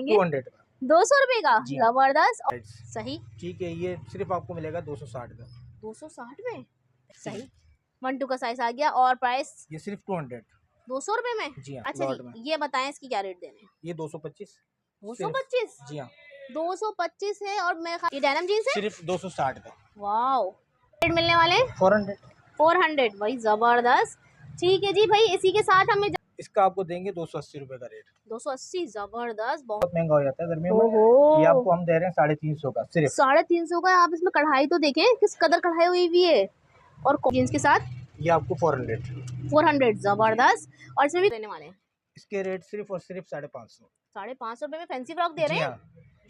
देंगे? 200 का। 200 रुपए का, जबरदस्त। सही, ठीक है, ये सिर्फ आपको मिलेगा 260 का। 260 में सही। 1-2 का साइज आ गया। और प्राइस ये सिर्फ 200। 200 रुपए में। जी हाँ, अच्छा लॉट जी, में। ये बताएं इसकी क्या रेट देने हैं? ये 225। 225? जी हाँ, 225 है। और मैं ये डेनिम जींस है सिर्फ 260 का। वाओ। रेट मिलने वाले 400। 400 भाई, जबरदस्त। ठीक है जी भाई, इसी के साथ हमें इसका आपको देंगे 280 रुपए का रेट। 280, जबरदस्त। बहुत महंगा हो जाता है गर्मियों में। ओहो, ये आपको हम दे रहे हैं 350 का सिर्फ। 350 का। आप इसमें कढ़ाई तो देखें किस कदर कढ़ाई हुई हुई है। और जींस के साथ ये आपको 400। 400, जबरदस्त। और इसमें भी देने वाले हैं इसके रेट सिर्फ और सिर्फ 550। 550 रुपए में फैंसी फ्रॉक दे रहे जी हैं। हाँ,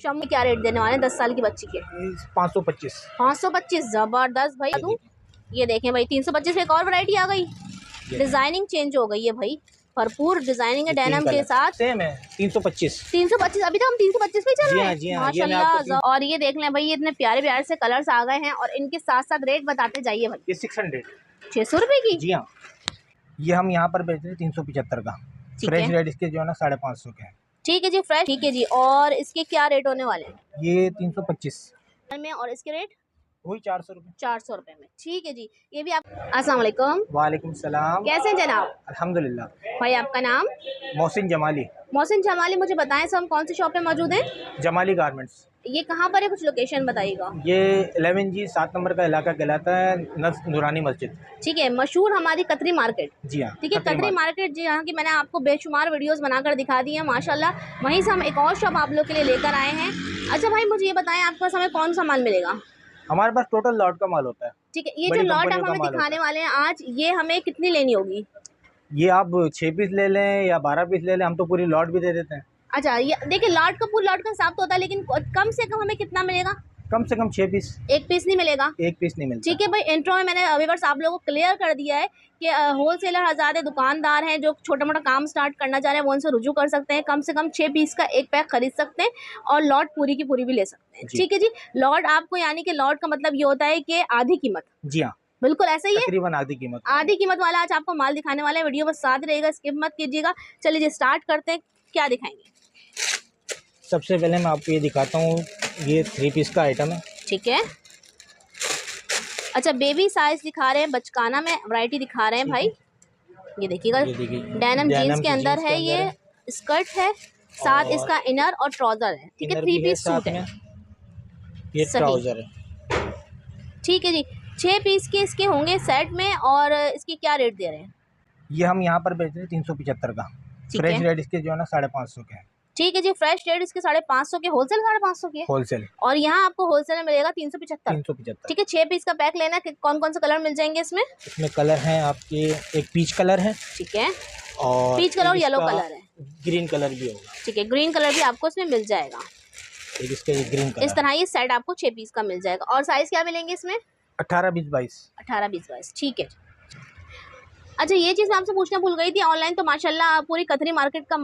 शाम में क्या रेट देने वाले हैं 10 साल की बच्ची के? 525। 525, जबरदस्त भाई। ये देखें भाई, 325 में एक और वैरायटी आ गई। डिजाइनिंग चेंज हो गई है भाई, भरपूर डिजाइनिंग है डेनिम के साथ। सेम है 325। 325, अभी तो हम 325 पे चल रहे हैं। जी हाँ, माशाल्लाह। और ये देख लें भाई, ये इतने प्यारे प्यारे से कलर्स आ गए हैं। और इनके साथ साथ रेट बताते जाइए भाई। ये 600। 600 रुपए की। जी हाँ, ये हम यहाँ पर बेच रहे हैं 375 का। फ्रेश रेट इसके जो है ना 550 के। ठीक है जी, फ्रेश। ठीक है जी, और इसके क्या रेट होने वाले हैं? ये 325 में। और इसके रेट वही 400 रुपये। 400 रुपए में। ठीक है जी, ये भी आप। अस्सलाम वालेकुम। वालेकुम सलाम। कैसे हैं जनाब? अल्हम्दुलिल्लाह। भाई आपका नाम? मोहसिन जमाली। मोहसिन जमाली। मुझे बताएं सब, हम कौन सी शॉप पे मौजूद हैं? जमाली गारमेंट्स। ये कहाँ पर है, कुछ लोकेशन बताइएगा। ये 11G 7 नंबर का इलाका कहलाता है, नूरानी मस्जिद। ठीक है, मशहूर हमारी कतरी मार्केट। जी हाँ, ठीक है, कतरी मार्केट जी, यहाँ की मैंने आपको बेशुमार वीडियोस बनाकर दिखा दी है माशाल्लाह। वहीं से हम एक और शॉप आप लोग के लिए लेकर आए हैं। अच्छा भाई, मुझे ये बताएं आपके पास हमें कौन सा माल मिलेगा? हमारे पास टोटल लॉट का माल होता है। ठीक है, ये जो लॉट आप हमें दिखाने वाले हैं आज, ये हमें कितनी लेनी होगी? ये आप 6 पीस ले लें या 12 पीस ले लें, हम तो पूरी लॉट भी दे देते हैं। अच्छा, ये देखिए, लॉट का पूरा लॉट का हिसाब तो होता है, लेकिन कम से कम हमें कितना मिलेगा? कम से कम 6 पीस। एक पीस नहीं मिलेगा? एक पीस नहीं मिलता। ठीक है भाई, इंट्रो में मैंने व्यूअर्स आप लोगों को क्लियर कर दिया है कि होलसेलर हज़ारे दुकानदार हैं जो छोटा मोटा काम स्टार्ट करना चाह रहे हैं, वो उनसे रुजू कर सकते हैं। कम से कम 6 पीस का एक पैक खरीद सकते हैं और लॉट पूरी की पूरी भी ले सकते हैं। ठीक है जी, लॉट आपको, यानी कि लॉट का मतलब ये होता है कि आधी कीमत। जी हाँ, बिल्कुल ऐसा ही है, तकरीबन आधी कीमत। आधी कीमत वाला आज आपको माल दिखाने वाला है। वीडियो बस साथ रहेगा, स्किप मत कीजिएगा। चलिए जी, स्टार्ट करते हैं। क्या दिखाएंगे? सबसे पहले मैं आपको ये दिखाता हूँ, ये 3 पीस का आइटम है। ठीक है। अच्छा, बेबी साइज दिखा रहे हैं, बचकाना में वैरायटी दिखा रहे हैं भाई। ये देखिएगा, डेनिम जीन्स के अंदर है, ये स्कर्ट है, साथ इसका इनर और ट्राउजर है। ठीक है, 3 पीस सूट है, ये ट्राउजर है। ठीक है जी, 6 पीस के इसके होंगे सेट में। और इसकी क्या रेट दे रहे हैं? ये हम यहाँ पर बेच रहे हैं 375 का। फ्रेश रेट इसके जो है ना 550 के। ठीक है जी, फ्रेश रेट इसके 550 के, होलसेल 550 के होलसेल। और यहाँ आपको होलसेल में मिलेगा 375। 375। ठीक है, 6 पीस का पैक लेना। कौन कौन से कलर मिल जाएंगे इसमें? इसमें कलर हैं आपके, एक पीच कलर है। ठीक है, और पीच कलर और येलो कलर है। ग्रीन कलर भी होगा। ठीक है, ग्रीन कलर भी आपको इसमें मिल जाएगा। एक इसका ये ग्रीन कलर। इस तरह ये सेट आपको 6 पीस का मिल जाएगा। और साइज क्या मिलेंगे इसमें? 18, 20, 22। 18, 20, 22। ठीक है। अच्छा, ये चीज़ मैं आपसे पूछना भूल गई थी, ऑनलाइन तो माशाल्लाह पूरी कतरी मार्केट का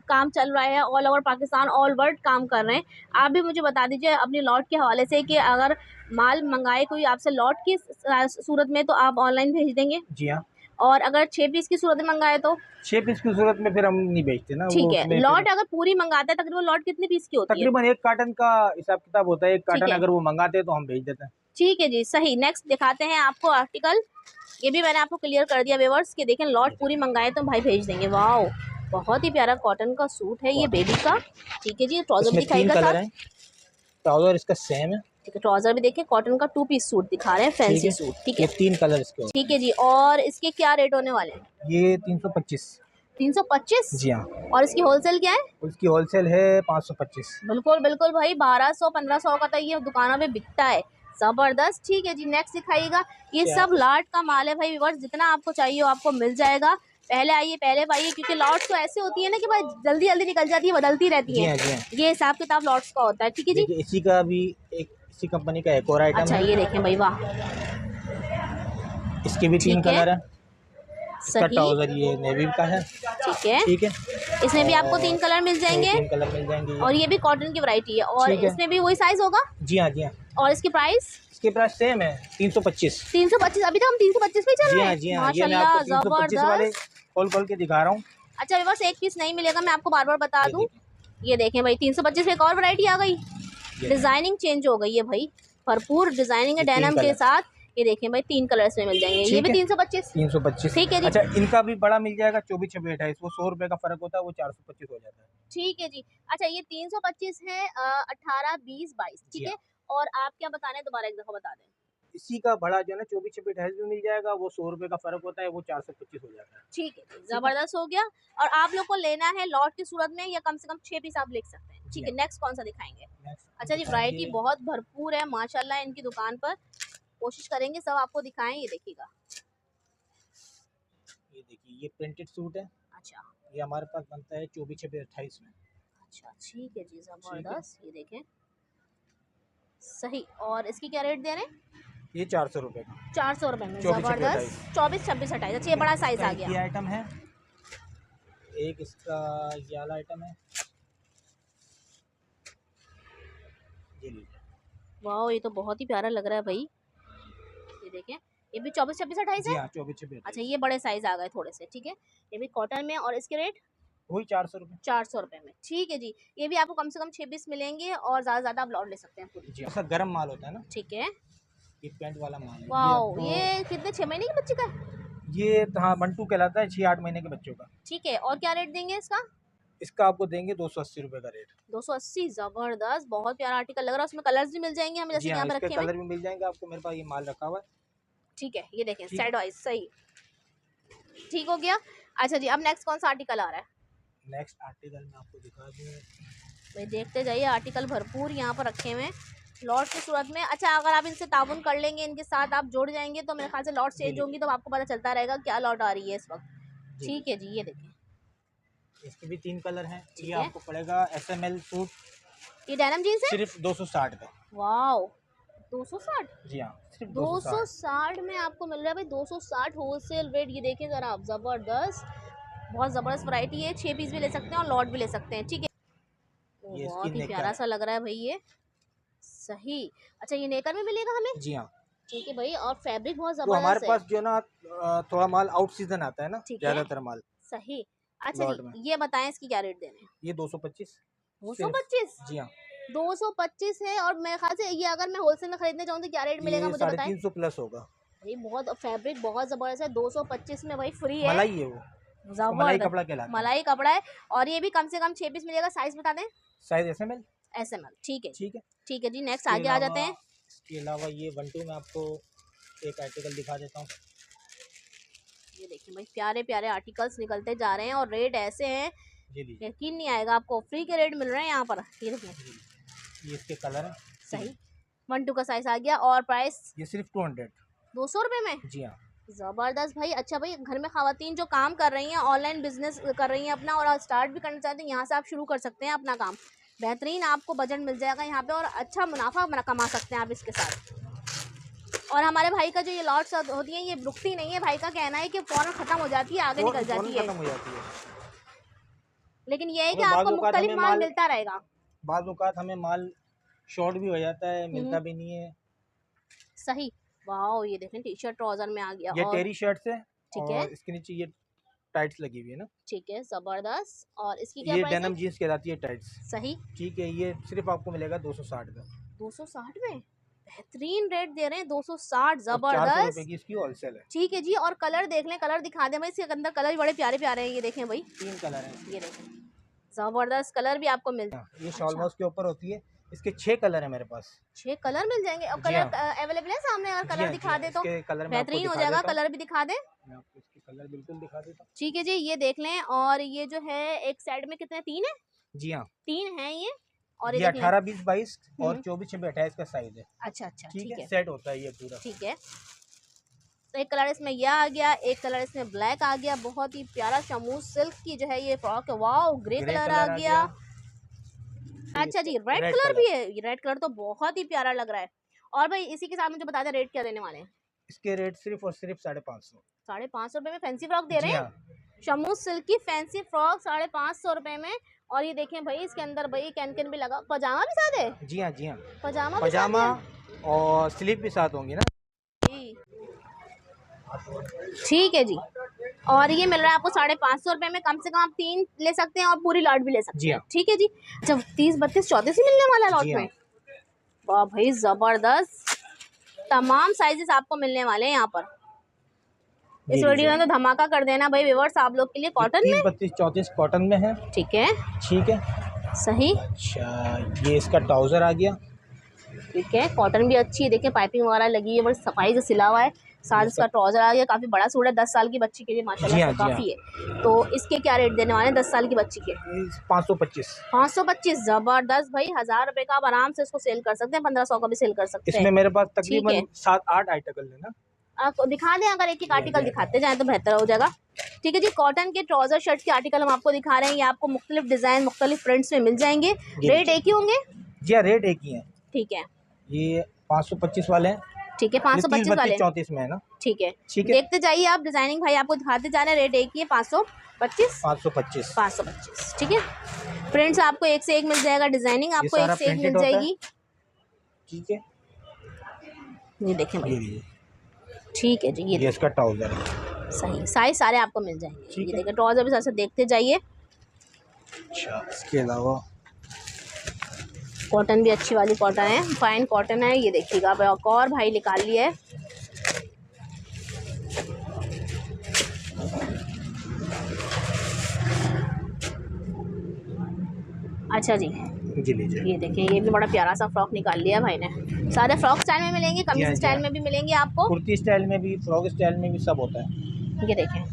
काम चल रहा है, all over Pakistan, all world काम कर रहे हैं। आप भी मुझे बता दीजिए अपनी लॉट के हवाले से कि अगर माल मंगाए कोई आपसे लॉट की सूरत में तो आप ऑनलाइन भेज देंगे? जी हाँ। और अगर 6 पीस की सूरत में मंगाए तो? 6 पीस की सूरत में फिर हम नहीं बेचते ना। ठीक है, लॉट अगर पूरी मंगाते हैं, तकरीबन लॉट कितने पीस की होती है? तकरीबन 1 कार्टन का हिसाब किताब होता है। 1 कार्टन अगर वो मंगाते हैं तो हम भेज देते हैं। ठीक है जी, सही। नेक्स्ट दिखाते हैं आपको आर्टिकल। ये भी मैंने आपको क्लियर कर दिया व्यूअर्स कि देखें, लॉट पूरी मंगाए तो भाई भेज देंगे। वाओ, बहुत ही प्यारा कॉटन का सूट है ये बेबी का। ठीक है जी, ट्राउजर भी दिखाएगा साथ। ट्राउजर इसका सेम है। ठीक है, ट्राउजर भी देखिए, कॉटन का 2 पीस सूट दिखा रहे हैं, फैंसी सूट। ठीक है, 3 कलर इसके। ठीक है जी, और इसके क्या रेट होने वाले हैं? ये 325। 325? जी हाँ। और इसकी होलसेल क्या है? उसकी होलसेल है 525। बिल्कुल बिल्कुल भाई, 1200-1500 का तो ये दुकानों में बिकता है। जबरदस्त। ठीक है जी, नेक्स्ट दिखाइएगा। ये सब लॉट का माल है भाई व्यूअर्स, जितना आपको चाहिए वो आपको मिल जाएगा। पहले आइए, पहले पाइए, क्योंकि लॉट्स तो ऐसे होती है ना कि भाई जल्दी जल्दी निकल जाती है, बदलती रहती है। ये हिसाब किताब लॉट्स का होता है। ठीक है जी, इसी का भी एक, इसी कंपनी का एक और आइटम। अच्छा, ये देखें भाई, वाह, इसके भी 3 कलर है। इसका ट्राउजर ये नेवी का है। ठीक है, ठीक है, इसमें भी आपको 3 कलर मिल जाएंगे। 3 कलर मिल जाएंगे। और ये भी कॉटन की वैरायटी है, और इसमें भी वही साइज होगा? जी हाँ, जी हाँ। और इसकी प्राइस? इसके प्राइस सेम है, 325। 325, अभी तो हम 325 पे चल रहे हैं। जी हाँ, माशाल्लाह, जबरदस्त। खोल खोल के दिखा रहा हूँ। अच्छा व्यूअर्स, एक पीस नहीं मिलेगा, मैं आपको बार बार बता दूं। ये देखें भाई 325 में एक और वैरायटी आ गई, डिजाइनिंग चेंज हो गई है भाई, भरपूर डिजाइनिंग है डेनिम के साथ। ये देखें भाई 3 कलर्स में मिल जाएंगे, ये भी 325 ठीक है जी। अच्छा इनका भी बड़ा मिल जाएगा 24, 26, 28, वो 100 रुपए का फर्क होता है, वो 425 हो जाता है। ठीक है जी। अच्छा ये 325 है 18, 20, 22 ठीक है। और आप क्या बता रहे हैं, दोबारा एक दफा बता दें। इसी का बड़ा जो है ना 24, 26, 28 में मिल जाएगा, वो 100 रुपए का फर्क होता है, वो 425 हो जाता है। ठीक है, जबरदस्त हो गया। और आप लोग को लेना है लॉट की सूरत में या कम से कम 6 पीस आप ले सकते हैं। ठीक है, नेक्स्ट कौन सा दिखाएंगे? अच्छा जी वैरायटी बहुत भरपूर है माशाल्लाह इनकी दुकान पर, कोशिश करेंगे सब आपको दिखाएं। ये देखिएगा, ये देखिए ये प्रिंटेड सूट है। अच्छा ये हमारे पास बनता है 24, 26, 28 में। अच्छा ठीक है जी, जबरदस्त। ये देखें सही। और इसकी क्या रेट दे रहे हैं? ये 400 रुपए का, 400 रुपए में जबरदस्त। 24, 26, 28। अच्छा ये बड़ा साइज आ गया। ये आइटम है एक, इसका ये वाला आइटम है, ये लीजिए। वाह ये तो बहुत ही प्यारा लग रहा है भाई। ये देखें ये भी 24, 26, 28 है। 24, 26। अच्छा ये बड़े साइज आ गए थोड़े से, ठीक है। ये भी कॉटन में, और इसके रेट वही 400 रुपए। 400 रुपए में, ठीक है जी। ये भी आपको कम से कम 6 पीस मिलेंगे, और ज़्यादा ज़्यादा आप लॉट ले सकते हैं पूरी। ऐसा गर्म माल होता है ना, ठीक है। ये पेंट वाला माल है। वाह ये कितने 6 महीने की बच्ची का है? ये हाँ 1-2 कहलाता है, 6-8 महीने के बच्चों का। ठीक है। और क्या रेट देंगे इसका? इसका आपको देंगे 280 रुपए का रेट। 280। जबरदस्त, बहुत प्यारा आर्टिकल लग रहा है। उसमें कलर्स भी मिल जाएंगे हमें, जैसे यहाँ पे रखे कलर भी मिल जाएंगे आपको, मेरे पास ये माल रखा हुआ है। ठीक है, ये देखें सेट वाइज सही, ठीक हो गया। अच्छा जी अब नेक्स्ट कौन सा आर्टिकल आ रहा है? नेक्स्ट आर्टिकल मैं आपको दिखा दूँ भाई, देखते जाइए, आर्टिकल भरपूर यहाँ पर रखे हुए हैं लॉट की सूरत में। अच्छा अगर आप इनसे ताउन कर लेंगे, इनके साथ आप जुड़ जाएंगे, तो मेरे ख्याल से लॉट चेंज होंगी, तो आपको पता चलता रहेगा क्या लॉट आ रही है इस वक्त। ठीक है जी। ये देखें इसके भी 3 कलर हैं। ये आपको पड़ेगा SML सूट, ये डेनिम जींस है, सिर्फ 260 का। वाओ 260। जी हाँ, सिर्फ 260 में आपको मिल रहा है भाई, 260 होलसेल रेट। ये देखें जरा आप, जबरदस्त, बहुत जबरदस्त वैरायटी है। 6 पीस भी ले सकते हैं और लॉट भी ले सकते हैं। ठीक है, बहुत ही प्यारा सा लग रहा है भाई ये, सही। अच्छा ये नेकर में मिलेगा हमें? जी हाँ ठीक है भाई, और फैब्रिक बहुत तो जबरदस्त हमारे है। पास जो ना थोड़ा माल आउट सीजन आता है ना, ज्यादातर माल। सही। अच्छा जी ये बताएं इसकी क्या रेट देने हैं? ये 225। 225? जी हाँ 225 है। और मेरे ख्याल से ये अगर मैं होलसेल में खरीदने चाहूँ तो क्या रेट मिलेगा मुझे बताएं? 350 प्लस होगा भाई। बहुत फैब्रिक बहुत जबरदस्त है। 225 में भाई फ्री है, मलाई है वो, मलाई कपड़ा कहलाता है। मलाई कपड़ा है। और ये भी कम से कम 6 पीस मिलेगा। साइज बता दें? Size SML। ठीक है ठीक है, ठीक है जी। नेक्स्ट आगे आ जाते हैं। इसके अलावा ये 1-2 में आपको एक आर्टिकल दिखा देता हूँ। ये देखिए भाई, प्यारे प्यारे आर्टिकल्स निकलते जा रहे हैं, और रेट ऐसे हैं यकीन नहीं आएगा आपको, फ्री के रेट मिल रहे हैं यहाँ पर। ये देखिए, ये इसके कलर है। सही। 1-2 का साइज आ गया। और प्राइस? ये सिर्फ 200 रुपए में। जी हाँ जबरदस्त भाई। अच्छा भाई, घर में खवातीन जो काम कर रही हैं, ऑनलाइन बिजनेस कर रही हैं अपना, और स्टार्ट भी करना चाहते हैं, यहाँ से आप शुरू कर सकते हैं अपना काम। बेहतरीन आपको बजट मिल जाएगा यहाँ पे, और अच्छा मुनाफा कमा सकते हैं आप इसके साथ। और हमारे भाई का जो ये लॉट्स होती है, ये रुकती नहीं है। भाई का कहना है कि फौरन खत्म हो जाती है, आगे निकल जाती है। लेकिन ये है कि आपको मुख्तलिफ माल मिलता रहेगा। बाद औक़ात हमें माल शॉर्ट भी हो जाता है, मिलता भी नहीं है। सही। वाओ ये देखें, टी शर्ट ट्राउजर में आ गया। ये टेरी शर्ट्स है। ठीक है, इसके नीचे ये टाइट्स लगी हुई है ना। ठीक है, जबरदस्त। और इसकी क्या ये प्राइस है? डेनिम जींस कहलाती है टाइट्स। सही। ठीक है, ये सिर्फ आपको मिलेगा 260 का। 260 में बेहतरीन रेट दे रहे हैं, 260। जबरदस्त। 400 रुपए की इसकी होलसेल है। ठीक है जी। और कलर देख लें, कलर दिखा दें भाई, इसके अंदर कलर भी बड़े प्यारे प्यारे हैं। ये देखें भाई, 3 कलर हैं। ये देखें जबरदस्त कलर भी आपको मिल। ये शॉल माउस के ऊपर होती है। इसके 6 कलर है मेरे पास। 6 कलर मिल जाएंगे। और कलर अवेलेबल है सामने? और कलर दिखा दे तो बेहतरीन हो जाएगा। कलर भी दिखा दे। मैं आपको इसके कलर बिल्कुल दिखा देता हूँ। ठीक है जी, ये देख लें। और ये जो है एक साइड में कितने, 3 है? जी हाँ 3 है ये। और ये 18, 20, 22 और 24, 26, 28 का साइज है। अच्छा अच्छा ठीक है, सेट होता है ये पूरा। ठीक है। तो एक कलर इसमें यह आ गया, एक कलर इसमें ब्लैक आ गया। बहुत ही प्यारा शमूस सिल्क की जो है ये फ्रॉक है। वाओ ग्रे कलर आ गया। अच्छा जी, रेड कलर भी है। ये रेड कलर तो बहुत ही प्यारा लग रहा है। और भाई इसी के साथ मुझे बता दें रेट क्या देने वाले हैं? इसके रेट सिर्फ और सिर्फ 550। 550 रुपए में फैंसी फ्रॉक दे रहे हैं। शमूस सिल्क की फैंसी फ्रॉक 550 रुपए में। और ये देखें भाई, इसके अंदर भाई कैन भी लगा। पजामा भी साथ है? जी हाँ जी हाँ, पजामा और स्लीव भी साथ होंगी ना। ठीक है जी। और ये मिल रहा है आपको 550 रुपए में। कम से कम आप 3 ले सकते हैं और पूरी लॉट भी ले सकते हैं। ठीक है जी। जब 30, 32, 34 ही मिलने वाला लॉट में। वाह भाई जबरदस्त, तमाम साइजेस आपको मिलने वाले हैं यहाँ पर। इस वीडियो में तो धमाका कर देना भाई व्यूअर्स आप लोग के लिए। कॉटन में 32, 34 कॉटन में है। ठीक है, ठीक है, सही। अच्छा, ये इसका ट्राउजर आ गया। ठीक है, कॉटन भी अच्छी है, देखिए पाइपिंग वगैरह लगी है, बड़ी सफाई से सिला हुआ है। साथ इसका ट्राउजर आ गया, काफी बड़ा सूट है, 10 साल की बच्ची के लिए माशाल्लाह काफी है। तो इसके क्या रेट देने वाले हैं 10 साल की बच्ची के? 525। 525 जबरदस्त भाई, 1000 रुपए का आप आराम से इसको सेल कर सकते हैं, 1500 का भी सेल कर सकते हैं। इसमें मेरे पास तकरीबन 7-8 आर्टिकल है ना, आपको दिखा दें, अगर एक एक आर्टिकल दिखाते जाएं तो बेहतर हो जाएगा। ठीक है जी, कॉटन के ट्राउजर शर्ट के आर्टिकल हम आपको दिखा रहे हैं। ये आपको मुख्तलिफ डिजाइन मुख्तलिफ प्रिंट्स में मिल जाएंगे। रेट एक ही होंगे? जी हाँ, रेट एक ही है। ठीक है, ये 525 वाले हैं। ठीक है, 525 वाले 34 में है ना। ठीक है, ठीक है, देखते जाइए आप, डिजाइनिंग भाई आपको दिखाते जा रहे हैं। रेट एक ही है, 525। ठीक है, प्रिंट्स आपको एक से एक मिल जाएगा, डिजाइनिंग आपको एक से एक मिल जाएगी। ठीक है, ये देखें भाई, ठीक है जी। ये इसका ट्राउजर है, सही, साइज सारे आपको मिल जाएंगे। ये देखिए ट्राउजर भी साथ देखते जाइए। अच्छा, इसके अलावा कॉटन भी अच्छी वाली कॉटन है, फाइन कॉटन है। ये देखिएगा आप, एक और भाई निकाल लिया है। अच्छा जी, लीजिए। ये देखिए, ये भी बड़ा प्यारा सा फ्रॉक निकाल लिया भाई ने। सारे फ्रॉक स्टाइल में मिलेंगे, कमीज स्टाइल में भी मिलेंगे आपको, कुर्ती स्टाइल में भी, फ्रॉक स्टाइल में भी, सब होता है। ये देखें,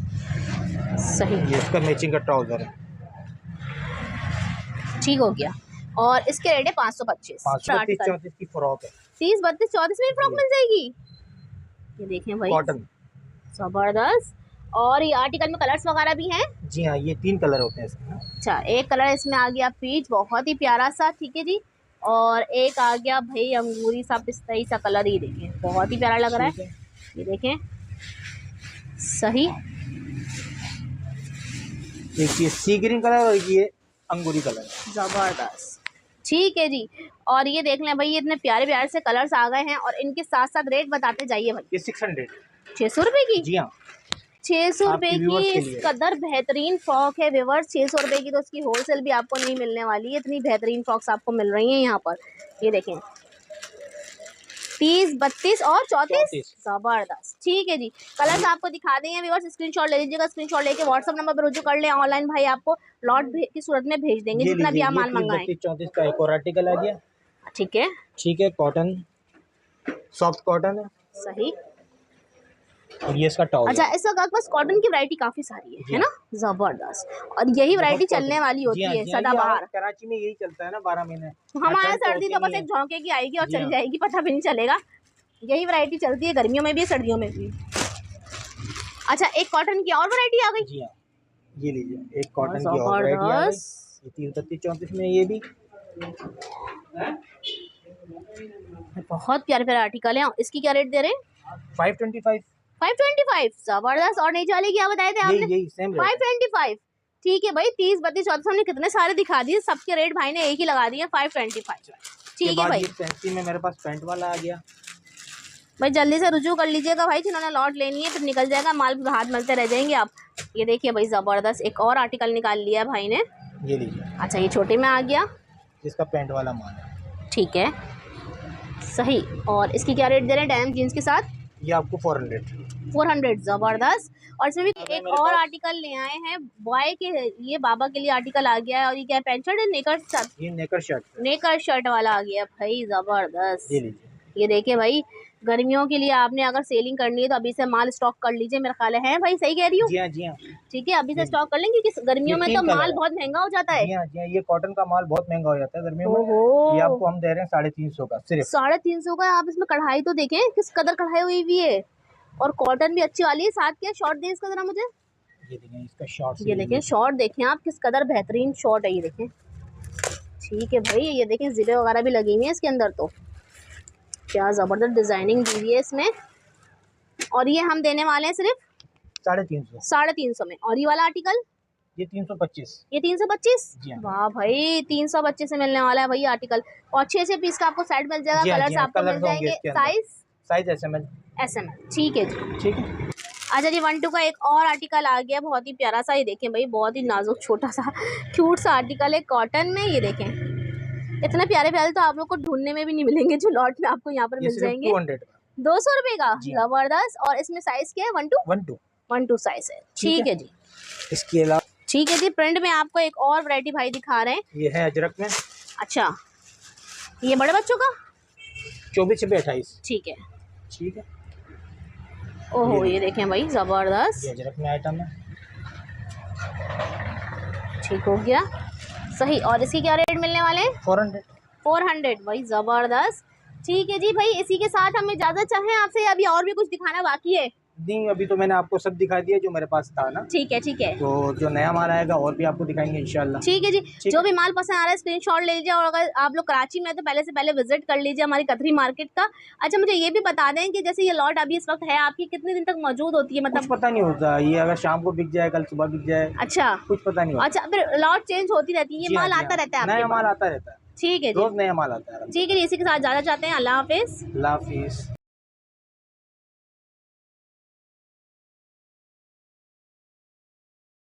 सही। ये इसका मैचिंग का ट्राउजर है। ठीक हो गया। और इसके रेट है 525। 34 की फ्रॉक है। 30, 32, 34 में फ्रॉक मिल जाएगी। ये देखें भाई, कॉटन जबरदस्त। और ये आर्टिकल में कलर्स वगैरह भी हैं? जी हाँ, ये 3 कलर होते हैं इसमें। अच्छा, एक कलर इसमें आ गया पीच, बहुत ही प्यारा सा। ठीक है जी। और एक आ गया भाई अंगूरी सा पिस्ताई सा कलर, ये देखें बहुत ही प्यारा लग रहा है। ये देखें, सही। एक ये सी ग्रीन कलर और ये अंगूरी कलर, जबरदस्त। ठीक है जी। और ये देख लें भाई, ये इतने प्यारे प्यारे से कलर्स आ गए हैं, और इनके साथ साथ रेट बताते जाइए भाई। ये 600 600 रुपए की? जी हाँ, 600 रुपए की इस कदर बेहतरीन फ्रॉक है व्यूअर्स। 600 रुपए की तो इसकी होलसेल भी आपको नहीं मिलने वाली है, इतनी बेहतरीन फ्रॉक्स आपको मिल रही हैं यहाँ पर। ये देखें, 30, 32 और 34, जबरदस्त। ठीक है जी, कलर्स आपको दिखा देंगे व्यूअर्स, स्क्रीनशॉट ले लीजिएगा। स्क्रीनशॉट लेके व्हाट्सएप नंबर पर रुजू कर लें, ऑनलाइन भाई आपको लॉट की सूरत में भेज देंगे, जितना भी आप माल मंगाएं। 34 का एक और आर्टिकल आ गया। ठीक है, ठीक है, कॉटन, सॉफ्ट कॉटन है, सही। और ये इसका ट्राउजर। अच्छा, इस वक्त आपके पास कॉटन की वैरायटी काफी सारी है ना? जबरदस्त। और यही वैरायटी चलने वाली होती है सदाबहार। कराची में यही चलता है ना 12 महीने। हमारे सर्दी तो बस एक झोंके की आएगी और चली जाएगी, पता भी नहीं चलेगा। यही वैरायटी चलती है गर्मियों में भी, सर्दियों में भी। अच्छा, एक कॉटन की और वैरायटी आ गई। जी हाँ, ये लीजिए, एक कॉटन की और वैरायटी आ गई। ये 30, 32, 34 में ये भी बहुत प्यारे प्यारे आर्टिकल हैं। इसकी क्या रेट दे रहे हैं? 525। 525, जबरदस्त। और नीचे वाले क्या बताए थे आपने? यही सेम 525। ठीक है भाई, 30, 32, 34 हमने कितने सारे दिखा दिए, सबके रेट भाई ने एक ही लगा दिए, 525। ठीक है भाई। फैंसी में मेरे पास पैंट वाला आ गया भाई, जल्दी से रुजू कर लीजिएगा भाई, जिन्होंने लॉट लेनी है, फिर निकल जाएगा माल, हाथ मलते रह जाएंगे आप। ये देखिए भाई, जबरदस्त। एक और आर्टिकल निकाल लिया है भाई ने, ये लीजिए। अच्छा, ये छोटे में आ गया, इसका पैंट वाला माल है। ठीक है, सही। और इसकी क्या रेट दे रहे हैं डेनिम जीन्स के साथ? ये आपको 400। जबरदस्त। और इसमें भी एक और आर्टिकल ले आए हैं बॉय के लिए, बाबा के लिए आर्टिकल आ गया है। और ये क्या पैंट शर्ट है? नेकर शर्ट। ये नेकर शर्ट वाला आ गया भाई, जबरदस्त। ये लीजिए। ये देखिए भाई, गर्मियों के लिए आपने अगर सेलिंग करनी है तो अभी से माल स्टॉक कर लीजिए, मेरा ख्याल है भाई, सही कह रही हूँ? जी हाँ, जी हाँ। ठीक है, अभी से स्टॉक कर लेंगे, क्योंकि गर्मियों में तो माल बहुत महंगा हो जाता है। जी हाँ, जी हाँ, ये कॉटन का माल बहुत महंगा हो जाता है गर्मियों में। ये आपको हम दे रहे हैं 350 का, सिर्फ 350 का। आप इसमें कढ़ाई तो देखें किस कदर कढ़ाई हुई भी है, और कॉटन भी अच्छी वाली है। साथ क्या शॉर्ट दे इसका जरा मुझे, ये देखें इसका शॉर्ट। ये देखें शॉर्ट, देखें आप किस कदर बेहतरीन शॉर्ट है, ये देखें। ठीक है भाई, ये देखें जिले वगैरह भी लगी हुई है इसके अंदर, तो क्या जबरदस्त डिजाइनिंग दी हुई है इसमें। और ये हम देने वाले हैं सिर्फ 350 में। और ये वाला आर्टिकल ये 325। ये 325। वाह भाई, 325 से मिलने वाला है भाई आर्टिकल। और 6 पीस का आपको सेट मिल जाएगा, कलर्स आपको मिल जाएंगे। Size SML। ठीक है जी। ठीक है। अच्छा जी 1-2 का एक और आर्टिकल आ गया, बहुत ही प्यारा सा। ये देखें भाई, बहुत ही नाजुक छोटा सा क्यूट सा आर्टिकल है कॉटन में। ये देखें इतने प्यारे प्यारे तो आप लोग को ढूंढने में भी नहीं मिलेंगे, जो लॉट में आपको यहाँ पर मिल जाएंगे। 200 रुपए का, जबरदस्त। और इसमें साइज क्या है? 1-2 साइज है। ठीक है जी। इसके अलावा ठीक है जी, प्रिंट में आपको एक और वैरायटी भाई दिखा रहे हैं। ये है अजरक में। अच्छा, ये बड़े बच्चों का 24 से 28। ठीक है। ठीक है। ओहो, ये देखें भाई, जबरदस्त। ये अजरक में आइटम है। ठीक हो गया, सही। और इसकी क्या रेट मिलने वाले हैं? 400 भाई, जबरदस्त। ठीक है जी भाई, इसी के साथ हम इजाजत चाहें आपसे, अभी और भी कुछ दिखाना बाकी है? नहीं, अभी तो मैंने आपको सब दिखा दिया जो मेरे पास था ना। ठीक है, ठीक है। तो जो नया माल आएगा और भी आपको दिखाएंगे इंशाल्लाह। ठीक है जी। जो भी माल पसंद आ रहा है स्क्रीनशॉट ले लीजिए, और अगर आप लोग कराची में है तो पहले से पहले विजिट कर लीजिए हमारी कथरी मार्केट का। अच्छा, मुझे ये भी बता दें कि जैसे ये लॉट अभी इस वक्त है आपकी, कितने दिन तक मौजूद होती है? मतलब कुछ पता नहीं होता, ये अगर शाम को बिक जाए, कल सुबह बिक जाए। अच्छा, कुछ पता नहीं होता। अच्छा, फिर लॉट चेंज होती रहती है, ये माल आता रहता है? नया माल आता रहता है। ठीक है जी, रोज नया माल आता है। ठीक है जी। इसी के साथ ज़्यादा चाहते हैं। अल्लाह हाफिज़। अल्लाह हाफिज़।